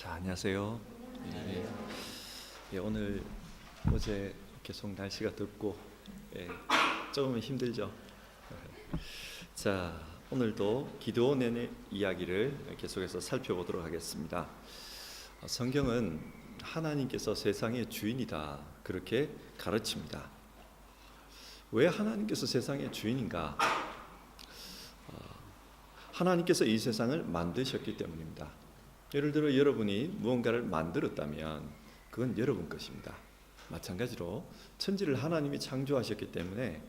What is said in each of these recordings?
자, 안녕하세요. 예, 오늘 어제 계속 날씨가 덥고 조금은 힘들죠. 자, 오늘도 기드온의 이야기를 계속해서 살펴보도록 하겠습니다. 성경은 하나님께서 세상의 주인이다 그렇게 가르칩니다. 왜 하나님께서 세상의 주인인가? 하나님께서 이 세상을 만드셨기 때문입니다. 예를 들어 여러분이 무언가를 만들었다면 그건 여러분 것입니다. 마찬가지로 천지를 하나님이 창조하셨기 때문에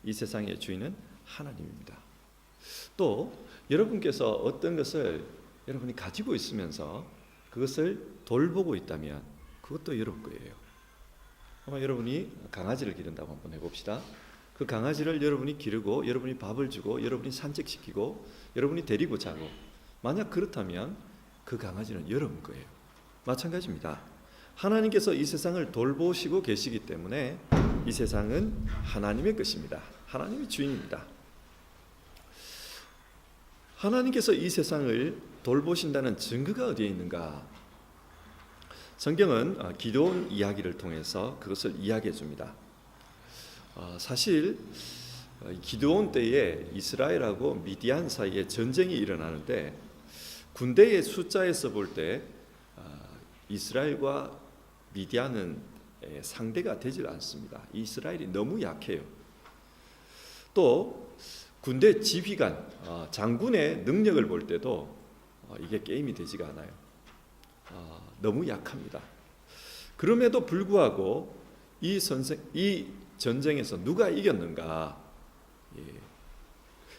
이 세상의 주인은 하나님입니다. 또 여러분께서 어떤 것을 여러분이 가지고 있으면서 그것을 돌보고 있다면 그것도 여러분 거예요. 아마 여러분이 강아지를 기른다고 한번 해봅시다. 그 강아지를 여러분이 기르고 여러분이 밥을 주고 여러분이 산책시키고 여러분이 데리고 자고, 만약 그렇다면 그 강아지는 여러분 거예요. 마찬가지입니다. 하나님께서 이 세상을 돌보시고 계시기 때문에 이 세상은 하나님의 것입니다. 하나님이 주인입니다. 하나님께서 이 세상을 돌보신다는 증거가 어디에 있는가? 성경은 기드온 이야기를 통해서 그것을 이야기해 줍니다. 사실 기드온 때에 이스라엘하고 미디안 사이에 전쟁이 일어나는데 군대의 숫자에서 볼 때 이스라엘과 미디안은 상대가 되질 않습니다. 이스라엘이 너무 약해요. 또 군대 지휘관, 장군의 능력을 볼 때도 이게 게임이 되지가 않아요. 너무 약합니다. 그럼에도 불구하고 이 전쟁에서 누가 이겼는가?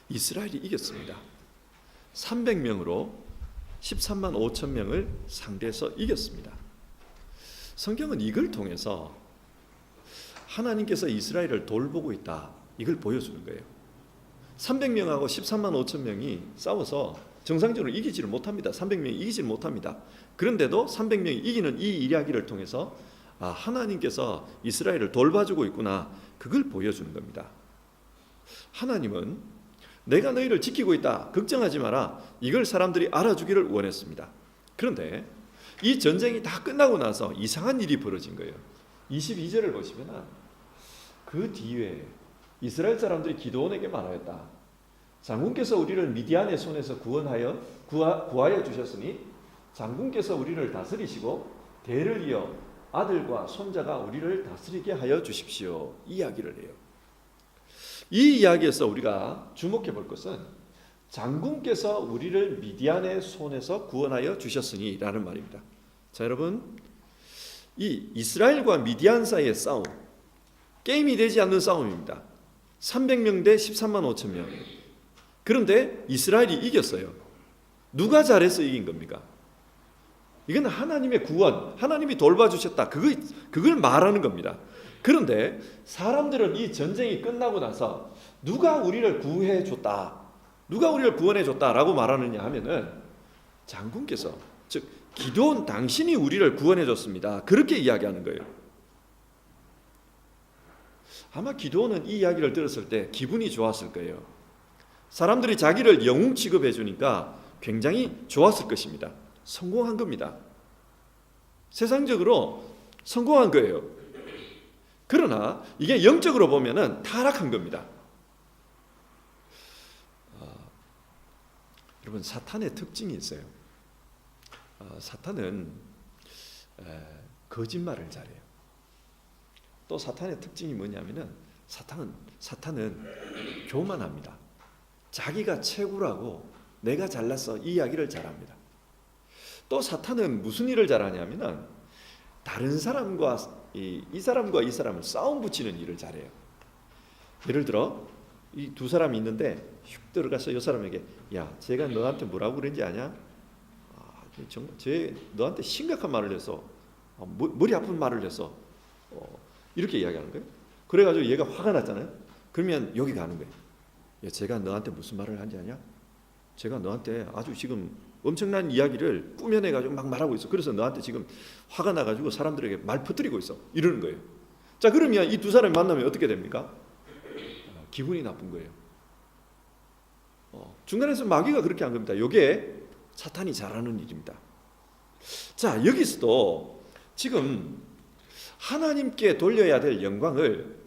이스라엘이 이겼습니다. 300명으로 13만 5천 명을 상대해서 이겼습니다. 성경은 이걸 통해서 하나님께서 이스라엘을 돌보고 있다, 이걸 보여주는 거예요. 300명하고 13만 5천 명이 싸워서 정상적으로 이기지를 못합니다. 300명이 이기지를 못합니다. 그런데도 300명이 이기는 이 이야기를 통해서 하나님께서 이스라엘을 돌봐주고 있구나, 그걸 보여주는 겁니다. 하나님은 내가 너희를 지키고 있다, 걱정하지 마라, 이걸 사람들이 알아주기를 원했습니다. 그런데 이 전쟁이 다 끝나고 나서 이상한 일이 벌어진 거예요. 22절을 보시면 그 뒤에 이스라엘 사람들이 기드온에게 말하였다. 장군께서 우리를 미디안의 손에서 구하여 주셨으니 장군께서 우리를 다스리시고 대를 이어 아들과 손자가 우리를 다스리게 하여 주십시오. 이 이야기를 해요. 이 이야기에서 우리가 주목해 볼 것은 장군께서 우리를 미디안의 손에서 구원하여 주셨으니 라는 말입니다. 자, 여러분, 이 이스라엘과 미디안 사이의 싸움, 게임이 되지 않는 싸움입니다. 300명 대 13만 5천 명. 그런데 이스라엘이 이겼어요. 누가 잘해서 이긴 겁니까? 이건 하나님의 구원, 하나님이 돌봐주셨다, 그걸 말하는 겁니다. 그런데 사람들은 이 전쟁이 끝나고 나서 누가 우리를 구해줬다, 누가 우리를 구원해줬다라고 말하느냐 하면은 장군께서, 즉 기드온 당신이 우리를 구원해줬습니다, 그렇게 이야기하는 거예요. 아마 기드온은 이 이야기를 들었을 때 기분이 좋았을 거예요. 사람들이 자기를 영웅 취급해 주니까 굉장히 좋았을 것입니다. 성공한 겁니다. 세상적으로 성공한 거예요. 그러나 이게 영적으로 보면은 타락한 겁니다. 여러분, 사탄의 특징이 있어요. 사탄은 거짓말을 잘해요. 또 사탄의 특징이 뭐냐면은 사탄은 교만합니다. 자기가 최고라고, 내가 잘났어, 이 이야기를 잘합니다. 또 사탄은 무슨 일을 잘하냐면은 다른 사람과 이 사람과 이 사람을 싸움 붙이는 일을 잘해요. 예를 들어 이 두 사람이 있는데 휙 들어가서 이 사람에게, 야, 제가 너한테 뭐라고 그랬는지 아냐? 정말 쟤 너한테 심각한 말을 해서 머리 아픈 말을 해서 이렇게 이야기하는 거예요. 그래가지고 얘가 화가 났잖아요. 그러면 여기 가는 거예요. 야, 제가 너한테 무슨 말을 한지 아냐? 제가 너한테 아주 지금 엄청난 이야기를 꾸며내가지고 막 말하고 있어. 그래서 너한테 지금 화가 나가지고 사람들에게 말 퍼뜨리고 있어, 이러는 거예요. 자, 그러면 이 두 사람이 만나면 어떻게 됩니까? 기분이 나쁜 거예요. 중간에서 마귀가 그렇게 한 겁니다. 이게 사탄이 잘하는 일입니다. 자, 여기서도 지금 하나님께 돌려야 될 영광을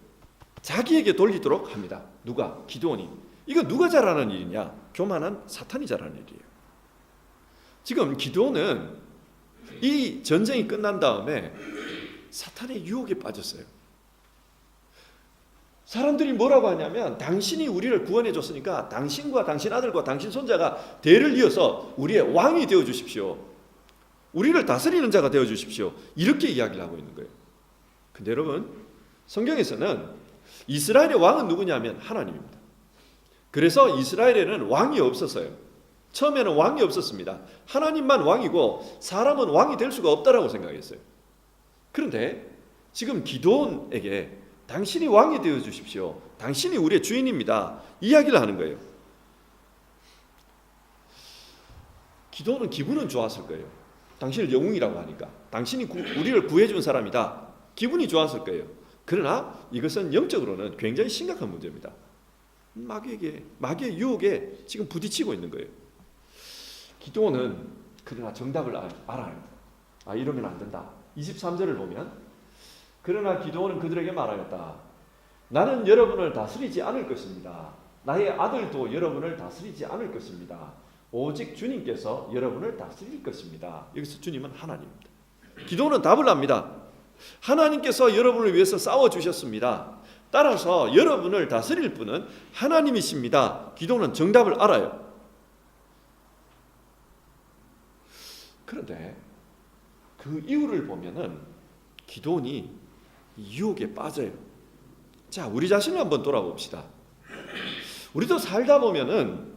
자기에게 돌리도록 합니다. 누가? 기드온이. 이거 누가 잘하는 일이냐? 교만한 사탄이 잘하는 일이에요. 지금 기드온은 이 전쟁이 끝난 다음에 사탄의 유혹에 빠졌어요. 사람들이 뭐라고 하냐면 당신이 우리를 구원해 줬으니까 당신과 당신 아들과 당신 손자가 대를 이어서 우리의 왕이 되어 주십시오. 우리를 다스리는 자가 되어 주십시오. 이렇게 이야기를 하고 있는 거예요. 근데 여러분, 성경에서는 이스라엘의 왕은 누구냐면 하나님입니다. 그래서 이스라엘에는 왕이 없었어요. 처음에는 왕이 없었습니다. 하나님만 왕이고 사람은 왕이 될 수가 없다라고 생각했어요. 그런데 지금 기드온에게 당신이 왕이 되어 주십시오. 당신이 우리의 주인입니다. 이야기를 하는 거예요. 기드온은 기분은 좋았을 거예요. 당신을 영웅이라고 하니까. 당신이 우리를 구해준 사람이다. 기분이 좋았을 거예요. 그러나 이것은 영적으로는 굉장히 심각한 문제입니다. 마귀의 유혹에 지금 부딪히고 있는 거예요. 기드온은 그러나 정답을 알아요. 이러면 안 된다. 23절을 보면 그러나 기드온은 그들에게 말하였다. 나는 여러분을 다스리지 않을 것입니다. 나의 아들도 여러분을 다스리지 않을 것입니다. 오직 주님께서 여러분을 다스릴 것입니다. 여기서 주님은 하나님입니다. 기드온은 답을 합니다. 하나님께서 여러분을 위해서 싸워주셨습니다. 따라서 여러분을 다스릴 분은 하나님이십니다. 기드온은 정답을 알아요. 그런데 그 이유를 보면은 기드온이 유혹에 빠져요. 자, 우리 자신을 한번 돌아봅시다. 우리도 살다 보면은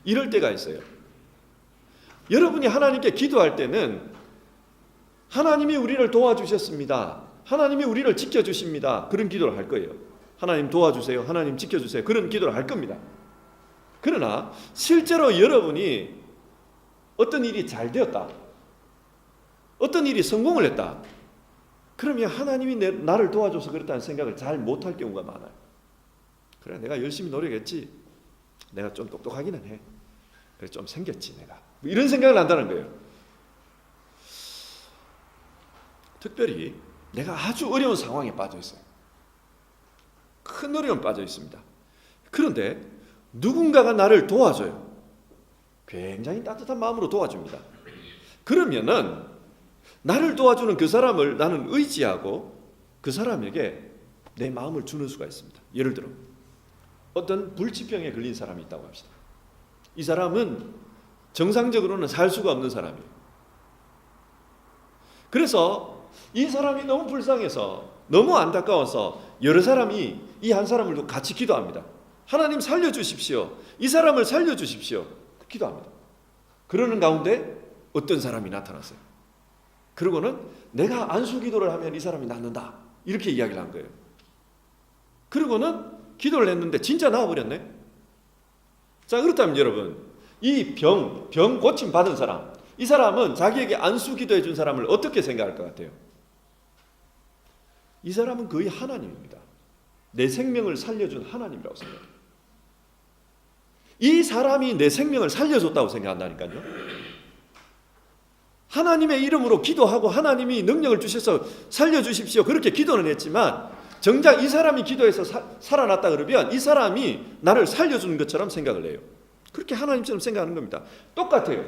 이럴 때가 있어요. 여러분이 하나님께 기도할 때는 하나님이 우리를 도와주셨습니다. 하나님이 우리를 지켜주십니다. 그런 기도를 할 거예요. 하나님 도와주세요. 하나님 지켜주세요. 그런 기도를 할 겁니다. 그러나 실제로 여러분이 어떤 일이 잘 되었다. 어떤 일이 성공을 했다. 그러면 하나님이 나를 도와줘서 그렇다는 생각을 잘 못할 경우가 많아요. 그래, 내가 열심히 노력했지. 내가 좀 똑똑하기는 해. 그래, 좀 생겼지 내가. 이런 생각을 한다는 거예요. 특별히 내가 아주 어려운 상황에 빠져 있어요. 큰 어려움에 빠져 있습니다. 그런데 누군가가 나를 도와줘요. 굉장히 따뜻한 마음으로 도와줍니다. 그러면은 나를 도와주는 그 사람을 나는 의지하고 그 사람에게 내 마음을 주는 수가 있습니다. 예를 들어 어떤 불치병에 걸린 사람이 있다고 합시다. 이 사람은 정상적으로는 살 수가 없는 사람이에요. 그래서 이 사람이 너무 불쌍해서 너무 안타까워서 여러 사람이 이 한 사람을 같이 기도합니다. 하나님 살려주십시오. 이 사람을 살려주십시오. 기도합니다. 그러는 가운데 어떤 사람이 나타났어요. 그러고는 내가 안수기도를 하면 이 사람이 낫는다. 이렇게 이야기를 한 거예요. 그러고는 기도를 했는데 진짜 나아버렸네. 자, 그렇다면 여러분, 이 병 고침 받은 사람, 이 사람은 자기에게 안수기도해 준 사람을 어떻게 생각할 것 같아요? 이 사람은 거의 하나님입니다. 내 생명을 살려준 하나님이라고 생각해요. 이 사람이 내 생명을 살려줬다고 생각한다니까요. 하나님의 이름으로 기도하고 하나님이 능력을 주셔서 살려주십시오. 그렇게 기도는 했지만 정작 이 사람이 기도해서 살아났다 그러면 이 사람이 나를 살려주는 것처럼 생각을 해요. 그렇게 하나님처럼 생각하는 겁니다. 똑같아요.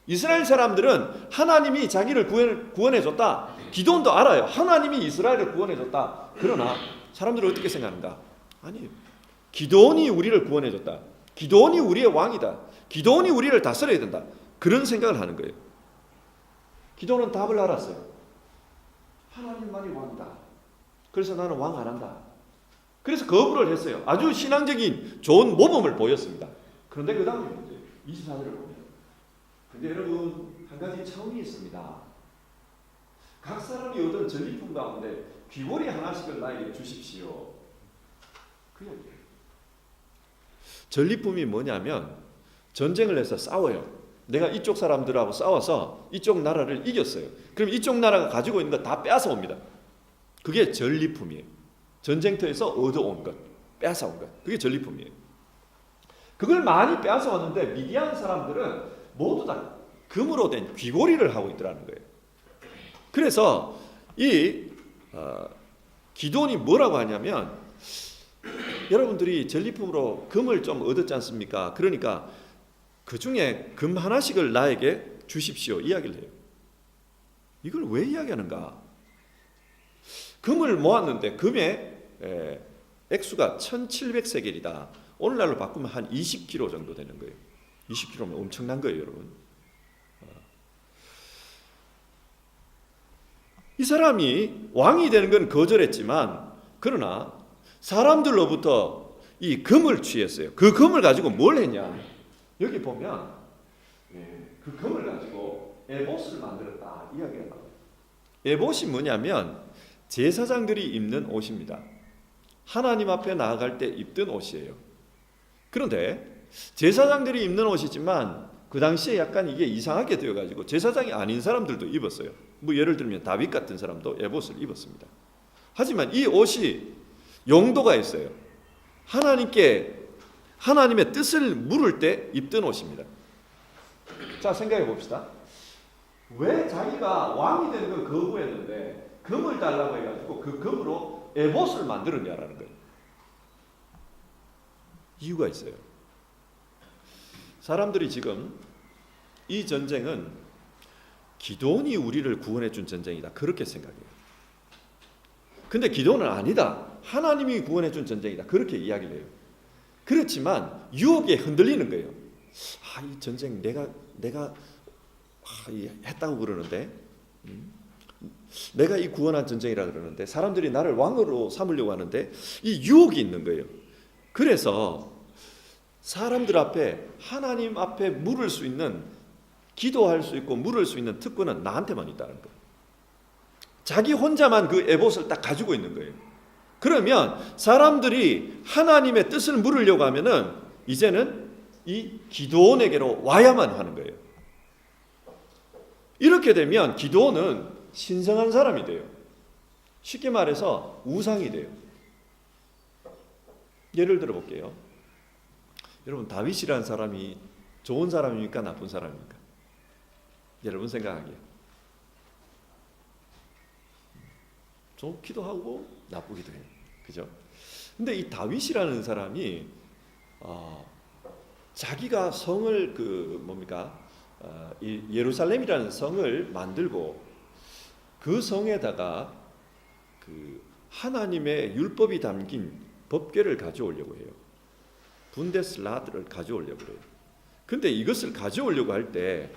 이스라엘 사람들은 하나님이 자기를 구원해줬다. 기드온도 알아요. 하나님이 이스라엘을 구원해줬다. 그러나 사람들은 어떻게 생각하는가? 아니, 기드온이 우리를 구원해줬다. 기드온이 우리의 왕이다. 기드온이 우리를 다스려야 된다. 그런 생각을 하는 거예요. 기드온은 답을 알았어요. 하나님만이 왕이다. 그래서 나는 왕 안 한다. 그래서 거부를 했어요. 아주 신앙적인 좋은 모범을 보였습니다. 그런데 그 다음에 문제 24절을 보면 근데 여러분 한 가지 차원이 있습니다. 각 사람이 얻은 전리품 가운데 귀걸이 하나씩을 나에게 주십시오. 그 얘기예요. 전리품이 뭐냐면 전쟁을 해서 싸워요. 내가 이쪽 사람들하고 싸워서 이쪽 나라를 이겼어요. 그럼 이쪽 나라가 가지고 있는 거 다 빼앗아 옵니다. 그게 전리품이에요. 전쟁터에서 얻어온 것, 빼앗아온 것. 그게 전리품이에요. 그걸 많이 빼앗아 왔는데 미디안 사람들은 모두 다 금으로 된 귀고리를 하고 있더라는 거예요. 그래서 이 기도원이 뭐라고 하냐면, 여러분들이 전리품으로 금을 좀 얻었지 않습니까? 그러니까 그 중에 금 하나씩을 나에게 주십시오 이야기를 해요. 이걸 왜 이야기하는가? 금을 모았는데 금의 액수가 1700세겔이다. 오늘날로 바꾸면 한 20kg 정도 되는 거예요. 20kg면 엄청난 거예요, 여러분. 이 사람이 왕이 되는 건 거절했지만, 그러나 사람들로부터 이 금을 취했어요. 그 금을 가지고 뭘 했냐? 여기 보면 그 금을 가지고 에봇을 만들었다 이야기가 나와요. 에봇이 뭐냐면 제사장들이 입는 옷입니다. 하나님 앞에 나아갈 때 입던 옷이에요. 그런데 제사장들이 입는 옷이지만 그 당시에 약간 이게 이상하게 되어가지고 제사장이 아닌 사람들도 입었어요. 뭐 예를 들면 다윗 같은 사람도 에봇을 입었습니다. 하지만 이 옷이 용도가 있어요. 하나님의 뜻을 물을 때 입던 옷입니다. 자, 생각해 봅시다. 왜 자기가 왕이 되는 걸 거부했는데 금을 달라고 해가지고 그 금으로 에봇을 만들었냐라는 거예요. 이유가 있어요. 사람들이 지금 이 전쟁은 기도원이 우리를 구원해 준 전쟁이다 그렇게 생각해요. 근데 기도는 아니다. 하나님이 구원해 준 전쟁이다. 그렇게 이야기를 해요. 그렇지만 유혹에 흔들리는 거예요. 이 전쟁 내가 했다고 그러는데, 내가 이 구원한 전쟁이라 그러는데 사람들이 나를 왕으로 삼으려고 하는데 이 유혹이 있는 거예요. 그래서 사람들 앞에, 하나님 앞에 물을 수 있는, 기도할 수 있고 물을 수 있는 특권은 나한테만 있다는 거예요. 자기 혼자만 그 에봇을 딱 가지고 있는 거예요. 그러면 사람들이 하나님의 뜻을 물으려고 하면은 이제는 이 기도원에게로 와야만 하는 거예요. 이렇게 되면 기도원은 신성한 사람이 돼요. 쉽게 말해서 우상이 돼요. 예를 들어 볼게요. 여러분, 다윗이라는 사람이 좋은 사람입니까? 나쁜 사람입니까? 여러분 생각하기에. 좋기도 하고 나쁘기도 해요. 그죠? 근데 이 다윗이라는 사람이 자기가 성을 예루살렘이라는 성을 만들고 그 성에다가 그 하나님의 율법이 담긴 법궤를 가져오려고 해요. 분데스라드를 가져오려고 해요. 근데 이것을 가져오려고 할 때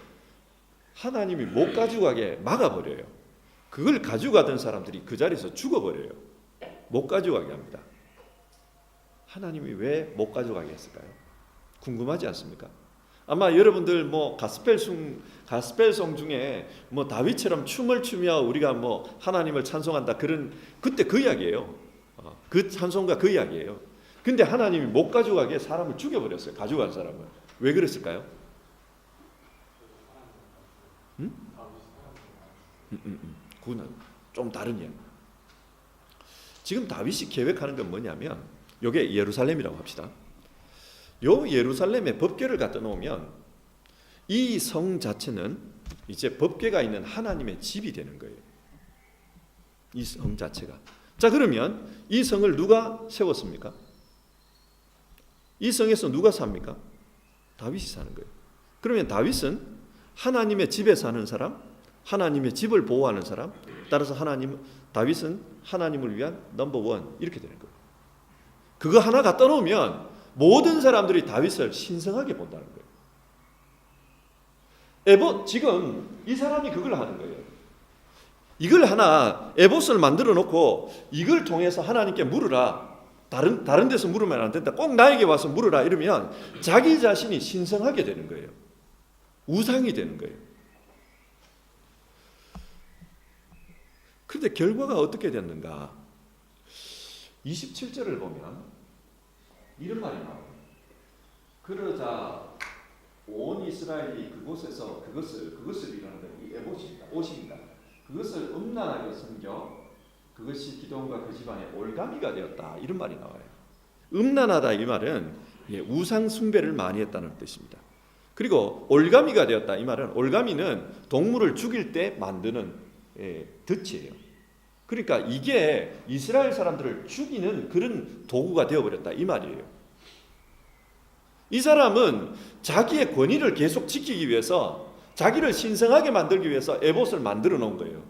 하나님이 못 가져가게 막아버려요. 그걸 가져가던 사람들이 그 자리에서 죽어버려요. 못 가져가게 합니다. 하나님이 왜 못 가져가게 했을까요? 궁금하지 않습니까? 아마 여러분들 뭐 가스펠송 중에 뭐 다윗처럼 춤을 추며 우리가 뭐 하나님을 찬송한다 그때 그 이야기예요. 그 찬송가 그 이야기예요. 근데 하나님이 못 가져가게 사람을 죽여버렸어요. 가져간 사람을. 왜 그랬을까요? 그거는 좀 다른 이야기. 지금 다윗이 계획하는 건 뭐냐면, 이게 예루살렘이라고 합시다. 요 예루살렘에 법궤를 갖다 놓으면 이 성 자체는 이제 법궤가 있는 하나님의 집이 되는 거예요. 이 성 자체가. 자, 그러면 이 성을 누가 세웠습니까? 이 성에서 누가 삽니까? 다윗이 사는 거예요. 그러면 다윗은 하나님의 집에 사는 사람, 하나님의 집을 보호하는 사람, 따라서 다윗은 하나님을 위한 넘버원 이렇게 되는 거예요. 그거 하나 갖다 놓으면 모든 사람들이 다윗을 신성하게 본다는 거예요. 지금 이 사람이 그걸 하는 거예요. 이걸 하나 에봇을 만들어 놓고 이걸 통해서 하나님께 물으라. 다른 데서 물으면 안 된다. 꼭 나에게 와서 물으라 이러면 자기 자신이 신성하게 되는 거예요. 우상이 되는 거예요. 그런데 결과가 어떻게 됐는가? 27절을 보면 이런 말이 나와요. 그러자 온 이스라엘이 그곳에서 그것을 이라는 거예요. 이 에봇입니다. 옷입니다. 그것을 음란하게 섬겨 그것이 기도원과 그 집안의 올가미가 되었다. 이런 말이 나와요. 음란하다 이 말은 우상 숭배를 많이 했다는 뜻입니다. 그리고 올가미가 되었다. 이 말은 올가미는 동물을 죽일 때 만드는 덫이에요. 그러니까 이게 이스라엘 사람들을 죽이는 그런 도구가 되어버렸다. 이 말이에요. 이 사람은 자기의 권위를 계속 지키기 위해서 자기를 신성하게 만들기 위해서 에봇을 만들어 놓은 거예요.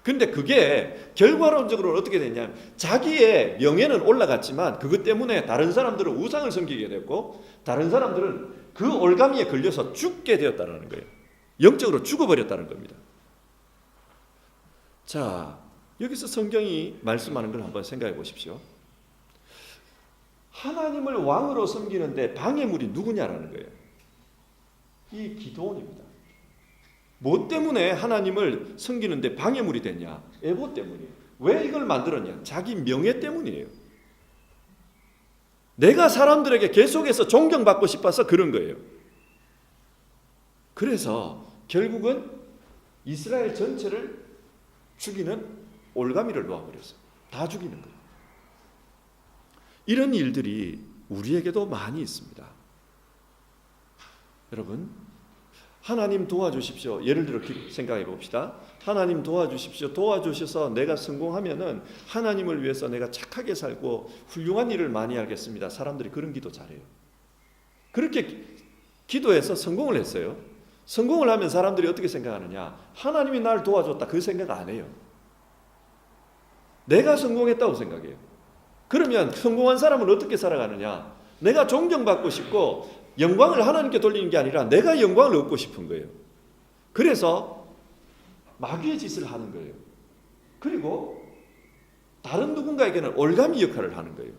근데 그게 결과론적으로 어떻게 됐냐면 자기의 명예는 올라갔지만 그것 때문에 다른 사람들은 우상을 섬기게 됐고 다른 사람들은 그 올가미에 걸려서 죽게 되었다는 거예요. 영적으로 죽어버렸다는 겁니다. 자, 여기서 성경이 말씀하는 걸 한번 생각해 보십시오. 하나님을 왕으로 섬기는데 방해물이 누구냐라는 거예요. 이 기드온입니다. 뭐 때문에 하나님을 섬기는데 방해물이 됐냐? 에봇 때문이에요. 왜 이걸 만들었냐? 자기 명예 때문이에요. 내가 사람들에게 계속해서 존경받고 싶어서 그런 거예요. 그래서 결국은 이스라엘 전체를 죽이는 올가미를 놓아버렸어요. 다 죽이는 거예요. 이런 일들이 우리에게도 많이 있습니다. 여러분, 하나님 도와주십시오. 예를 들어 생각해 봅시다. 하나님 도와주십시오. 도와주셔서 내가 성공하면은 하나님을 위해서 내가 착하게 살고 훌륭한 일을 많이 하겠습니다. 사람들이 그런 기도 잘해요. 그렇게 기도해서 성공을 했어요. 성공을 하면 사람들이 어떻게 생각하느냐? 하나님이 나를 도와줬다. 그 생각 안 해요. 내가 성공했다고 생각해요. 그러면 성공한 사람은 어떻게 살아가느냐? 내가 존경받고 싶고 영광을 하나님께 돌리는 게 아니라 내가 영광을 얻고 싶은 거예요. 그래서 마귀의 짓을 하는 거예요. 그리고 다른 누군가에게는 올가미 역할을 하는 거예요.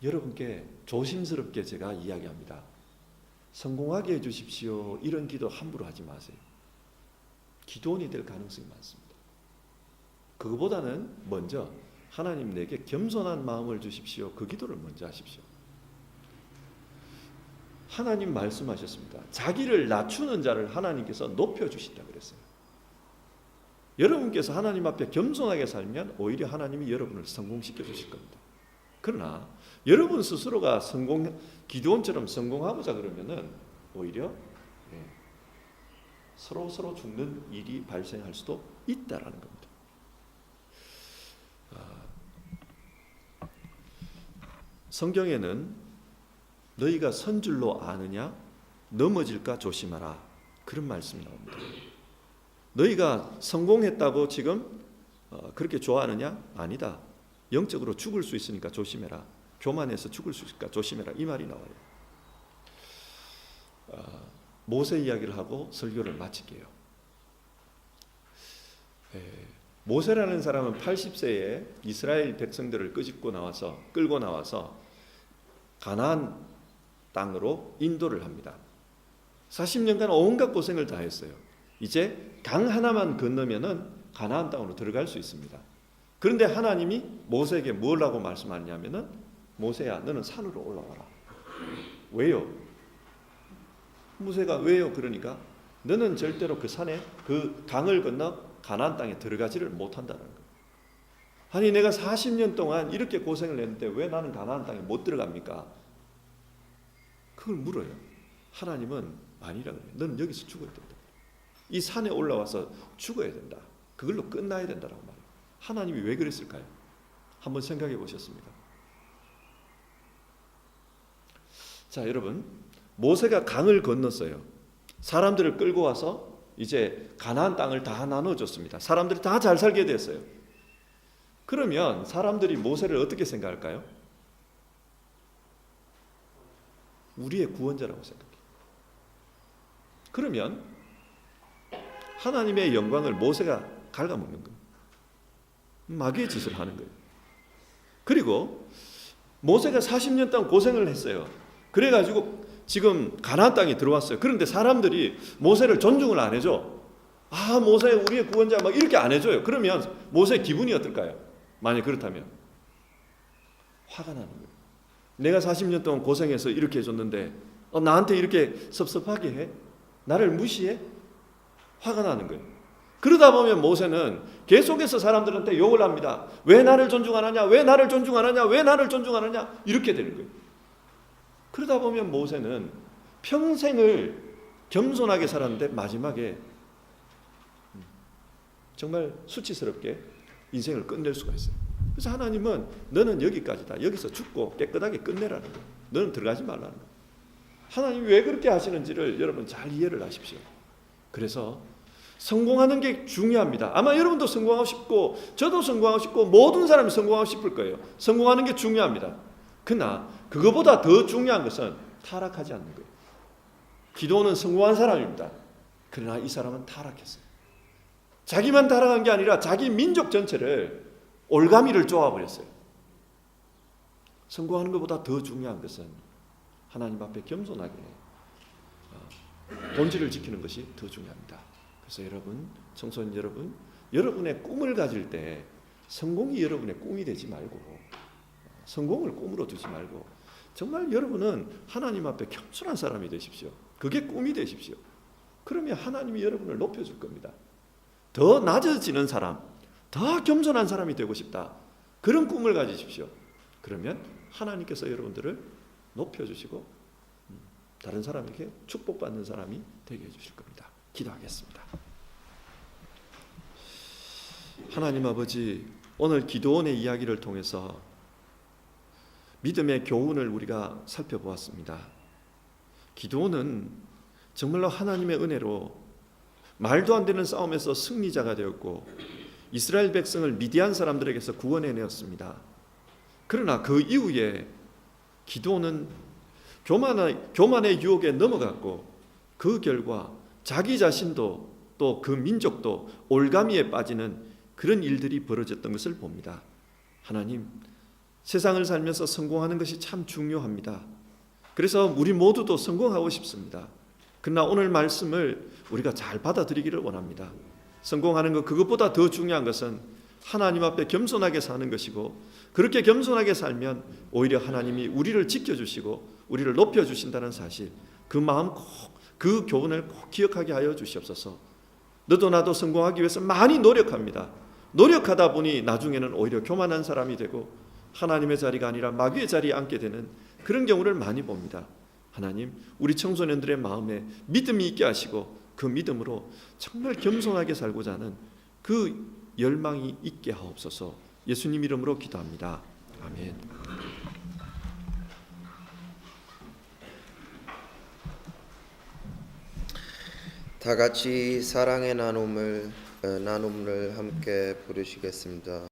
여러분께 조심스럽게 제가 이야기합니다. 성공하게 해주십시오. 이런 기도 함부로 하지 마세요. 기도원이 될 가능성이 많습니다. 그거보다는 먼저 하나님 내게 겸손한 마음을 주십시오. 그 기도를 먼저 하십시오. 하나님 말씀하셨습니다. 자기를 낮추는 자를 하나님께서 높여주신다 그랬어요. 여러분께서 하나님 앞에 겸손하게 살면 오히려 하나님이 여러분을 성공시켜 주실 겁니다. 그러나 여러분 스스로가 기드온처럼 성공하고자 그러면은 오히려 서로 죽는 일이 발생할 수도 있다라는 겁니다. 성경에는 너희가 선 줄로 아느냐? 넘어질까 조심하라. 그런 말씀이 나옵니다. 너희가 성공했다고 지금 그렇게 좋아하느냐? 아니다. 영적으로 죽을 수 있으니까 조심해라. 교만해서 죽을 수 있으니까 조심해라. 이 말이 나와요. 모세 이야기를 하고 설교를 마칠게요. 모세라는 사람은 80세에 이스라엘 백성들을 끌고 나와서 가나안 땅으로 인도를 합니다. 40년간 온갖 고생을 다 했어요. 이제 강 하나만 건너면은 가나안 땅으로 들어갈 수 있습니다. 그런데 하나님이 모세에게 뭐라고 말씀하냐면은 모세야, 너는 산으로 올라와라. 왜요? 모세가 왜요? 그러니까 너는 절대로 그 산에 그 강을 건너 가나안 땅에 들어가지를 못한다는 거예요. 아니 내가 40년 동안 이렇게 고생을 했는데 왜 나는 가나안 땅에 못 들어갑니까? 그걸 물어요. 하나님은 아니라 그래요. 너는 여기서 죽어야 된다. 이 산에 올라와서 죽어야 된다. 그걸로 끝나야 된다라고 말해요. 하나님이 왜 그랬을까요? 한번 생각해 보셨습니까? 자, 여러분, 모세가 강을 건넜어요. 사람들을 끌고 와서 이제 가나안 땅을 다 나눠줬습니다. 사람들이 다 잘 살게 됐어요. 그러면 사람들이 모세를 어떻게 생각할까요? 우리의 구원자라고 생각해요. 그러면 하나님의 영광을 모세가 갉아먹는 거예요. 마귀의 짓을 하는 거예요. 그리고 모세가 40년 동안 고생을 했어요. 그래가지고 지금 가나안 땅에 들어왔어요. 그런데 사람들이 모세를 존중을 안 해줘. 아, 모세 우리의 구원자 막 이렇게 안 해줘요. 그러면 모세의 기분이 어떨까요? 만약 그렇다면 화가 나는 거예요. 내가 40년 동안 고생해서 이렇게 해줬는데 나한테 이렇게 섭섭하게 해? 나를 무시해? 화가 나는 거예요. 그러다 보면 모세는 계속해서 사람들한테 욕을 합니다. 왜 나를 존중 안 하냐? 왜 나를 존중 안 하냐? 왜 나를 존중 안 하냐? 이렇게 되는 거예요. 그러다 보면 모세는 평생을 겸손하게 살았는데 마지막에 정말 수치스럽게 인생을 끝낼 수가 있어요. 그래서 하나님은 너는 여기까지다. 여기서 죽고 깨끗하게 끝내라는 거예요. 너는 들어가지 말라는 거예요. 하나님이 왜 그렇게 하시는지를 여러분 잘 이해를 하십시오. 그래서 성공하는 게 중요합니다. 아마 여러분도 성공하고 싶고 저도 성공하고 싶고 모든 사람이 성공하고 싶을 거예요. 성공하는 게 중요합니다. 그러나 그거보다 더 중요한 것은 타락하지 않는 거예요. 기도는 성공한 사람입니다. 그러나 이 사람은 타락했어요. 자기만 타락한 게 아니라 자기 민족 전체를 올가미를 쪼아버렸어요. 성공하는 것보다 더 중요한 것은 하나님 앞에 겸손하게 본질을 지키는 것이 더 중요합니다. 그래서 여러분, 청소년 여러분, 여러분의 꿈을 가질 때 성공이 여러분의 꿈이 되지 말고 성공을 꿈으로 두지 말고 정말 여러분은 하나님 앞에 겸손한 사람이 되십시오. 그게 꿈이 되십시오. 그러면 하나님이 여러분을 높여줄 겁니다. 더 낮아지는 사람, 더 겸손한 사람이 되고 싶다. 그런 꿈을 가지십시오. 그러면 하나님께서 여러분들을 높여주시고 다른 사람에게 축복받는 사람이 되게 해주실 겁니다. 기도하겠습니다. 하나님 아버지, 오늘 기도원의 이야기를 통해서 믿음의 교훈을 우리가 살펴보았습니다. 기도원은 정말로 하나님의 은혜로 말도 안 되는 싸움에서 승리자가 되었고 이스라엘 백성을 미디안 사람들에게서 구원해내었습니다. 그러나 그 이후에 기도원은 교만의 유혹에 넘어갔고 그 결과 자기 자신도 또 그 민족도 올가미에 빠지는 그런 일들이 벌어졌던 것을 봅니다. 하나님, 세상을 살면서 성공하는 것이 참 중요합니다. 그래서 우리 모두도 성공하고 싶습니다. 그러나 오늘 말씀을 우리가 잘 받아들이기를 원합니다. 성공하는 것, 그것보다 더 중요한 것은 하나님 앞에 겸손하게 사는 것이고 그렇게 겸손하게 살면 오히려 하나님이 우리를 지켜주시고 우리를 높여주신다는 사실, 그 마음 꼭, 그 교훈을 꼭 기억하게 하여 주시옵소서. 너도 나도 성공하기 위해서 많이 노력합니다. 노력하다 보니 나중에는 오히려 교만한 사람이 되고 하나님의 자리가 아니라 마귀의 자리에 앉게 되는 그런 경우를 많이 봅니다. 하나님, 우리 청소년들의 마음에 믿음이 있게 하시고 그 믿음으로 정말 겸손하게 살고자 하는 그 열망이 있게 하옵소서. 예수님 이름으로 기도합니다. 아멘. 다 같이 사랑의 나눔을 함께 부르시겠습니다.